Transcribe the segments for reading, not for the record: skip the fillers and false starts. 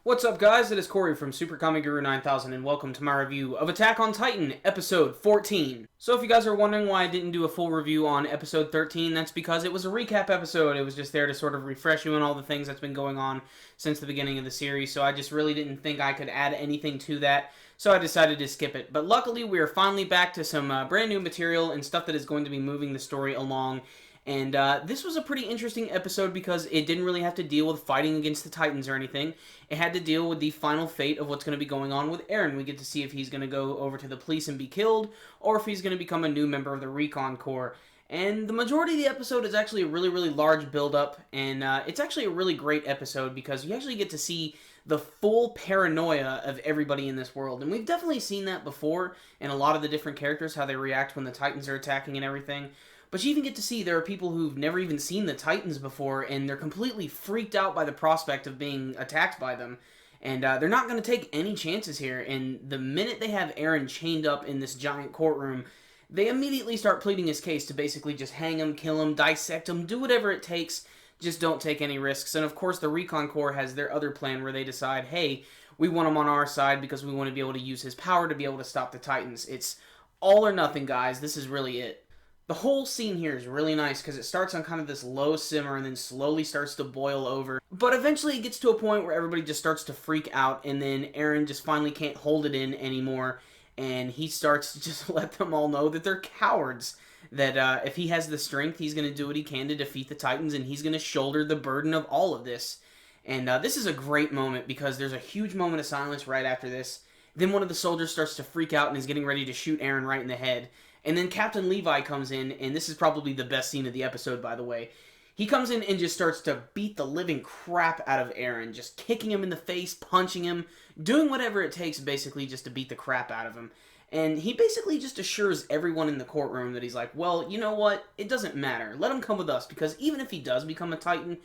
What's up, guys? It is Corey from Super Comic Guru 9000, and welcome to my review of Attack on Titan, Episode 14. So if you guys are wondering why I didn't do a full review on Episode 13, that's because it was a recap episode. It was just there to sort of refresh you on all the things that's been going on since the beginning of the series, so I just really didn't think I could add anything to that, so I decided to skip it. But luckily, we are finally back to some brand new material and stuff that is going to be moving the story along. And this was a pretty interesting episode because it didn't really have to deal with fighting against the Titans or anything. It had to deal with the final fate of what's going to be going on with Eren. We get to see if he's going to go over to the police and be killed, or if he's going to become a new member of the Recon Corps. And the majority of the episode is actually a really, really large build-up, and it's actually a really great episode because you actually get to see the full paranoia of everybody in this world. And we've definitely seen that before in a lot of the different characters, how they react when the Titans are attacking and everything. But you even get to see there are people who've never even seen the Titans before, and they're completely freaked out by the prospect of being attacked by them. And they're not going to take any chances here. And the minute they have Eren chained up in this giant courtroom, they immediately start pleading his case to basically just hang him, kill him, dissect him, do whatever it takes. Just don't take any risks. And of course, the Recon Corps has their other plan where they decide, hey, we want him on our side because we want to be able to use his power to be able to stop the Titans. It's all or nothing, guys. This is really it. The whole scene here is really nice because it starts on kind of this low simmer and then slowly starts to boil over. But eventually it gets to a point where everybody just starts to freak out, and then Eren just finally can't hold it in anymore, and he starts to just let them all know that they're cowards. That if he has the strength, he's going to do what he can to defeat the Titans, and he's going to shoulder the burden of all of this. And this is a great moment because there's a huge moment of silence right after this. Then one of the soldiers starts to freak out and is getting ready to shoot Eren right in the head. And then Captain Levi comes in, and this is probably the best scene of the episode, by the way. He comes in and just starts to beat the living crap out of Eren, just kicking him in the face, punching him, doing whatever it takes, basically, just to beat the crap out of him. And he basically just assures everyone in the courtroom that he's like, well, you know what? It doesn't matter. Let him come with us, because even if he does become a Titan,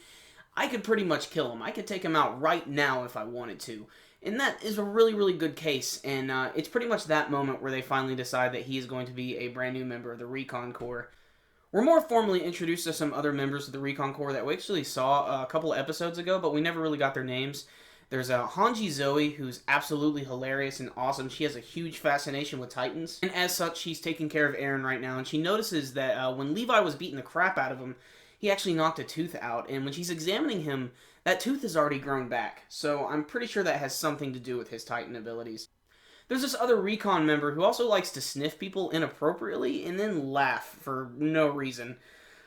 I could pretty much kill him. I could take him out right now if I wanted to. And that is a really, really good case, and it's pretty much that moment where they finally decide that he is going to be a brand new member of the Recon Corps. We're more formally introduced to some other members of the Recon Corps that we actually saw a couple of episodes ago, but we never really got their names. There's Hanji Zoe, who's absolutely hilarious and awesome. She has a huge fascination with Titans, and as such, she's taking care of Eren right now, and she notices that when Levi was beating the crap out of him, he actually knocked a tooth out, and when she's examining him, that tooth has already grown back, so I'm pretty sure that has something to do with his Titan abilities. There's this other Recon member who also likes to sniff people inappropriately and then laugh for no reason.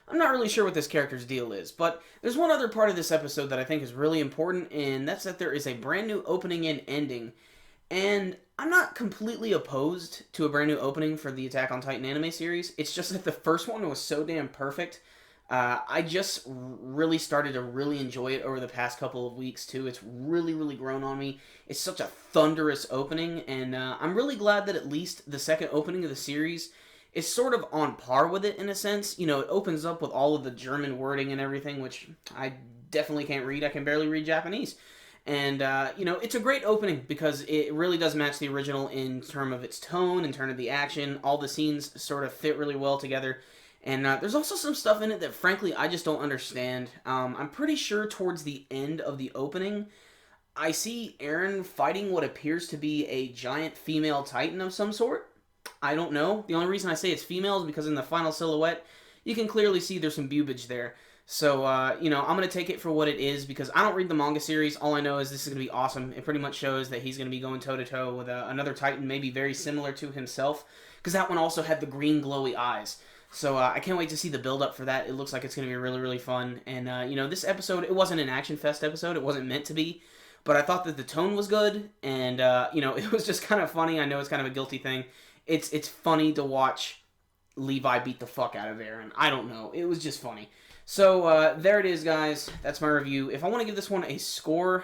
I'm not really sure what this character's deal is, but there's one other part of this episode that I think is really important, and that's that there is a brand new opening and ending. And I'm not completely opposed to a brand new opening for the Attack on Titan anime series. It's just that the first one was so damn perfect. I just really started to really enjoy it over the past couple of weeks, too. It's really, really grown on me. It's such a thunderous opening, and I'm really glad that at least the second opening of the series is sort of on par with it, in a sense. You know, it opens up with all of the German wording and everything, which I definitely can't read. I can barely read Japanese. And, you know, it's a great opening because it really does match the original in terms of its tone, in terms of the action. All the scenes sort of fit really well together. And there's also some stuff in it that, frankly, I just don't understand. I'm pretty sure towards the end of the opening, I see Eren fighting what appears to be a giant female Titan of some sort. I don't know. The only reason I say it's female is because in the final silhouette, you can clearly see there's some bubage there. So, you know, I'm going to take it for what it is because I don't read the manga series. All I know is this is going to be awesome. It pretty much shows that he's going to be going toe-to-toe with another Titan, maybe very similar to himself, because that one also had the green glowy eyes. So I can't wait to see the build-up for that. It looks like it's going to be really, really fun. And, you know, this episode, it wasn't an Action Fest episode. It wasn't meant to be. But I thought that the tone was good. And, you know, it was just kind of funny. I know it's kind of a guilty thing. It's funny to watch Levi beat the fuck out of Eren. I don't know. It was just funny. So, there it is, guys. That's my review. If I want to give this one a score,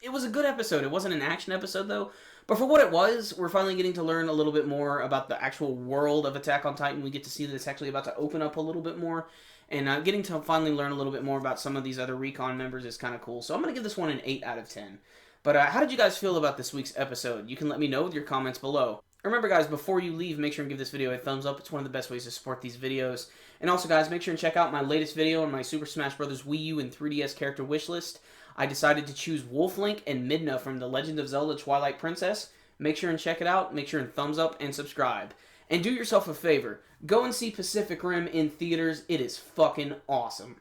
it was a good episode. It wasn't an action episode, though. But for what it was, we're finally getting to learn a little bit more about the actual world of Attack on Titan. We get to see that it's actually about to open up a little bit more. And getting to finally learn a little bit more about some of these other Recon members is kind of cool. So I'm going to give this one an 8 out of 10. But how did you guys feel about this week's episode? You can let me know with your comments below. Remember, guys, before you leave, make sure and give this video a thumbs up. It's one of the best ways to support these videos. And also, guys, make sure and check out my latest video on my Super Smash Bros. Wii U and 3DS character wishlist. I decided to choose Wolf Link and Midna from The Legend of Zelda Twilight Princess. Make sure and check it out. Make sure and thumbs up and subscribe. And do yourself a favor. Go and see Pacific Rim in theaters. It is fucking awesome.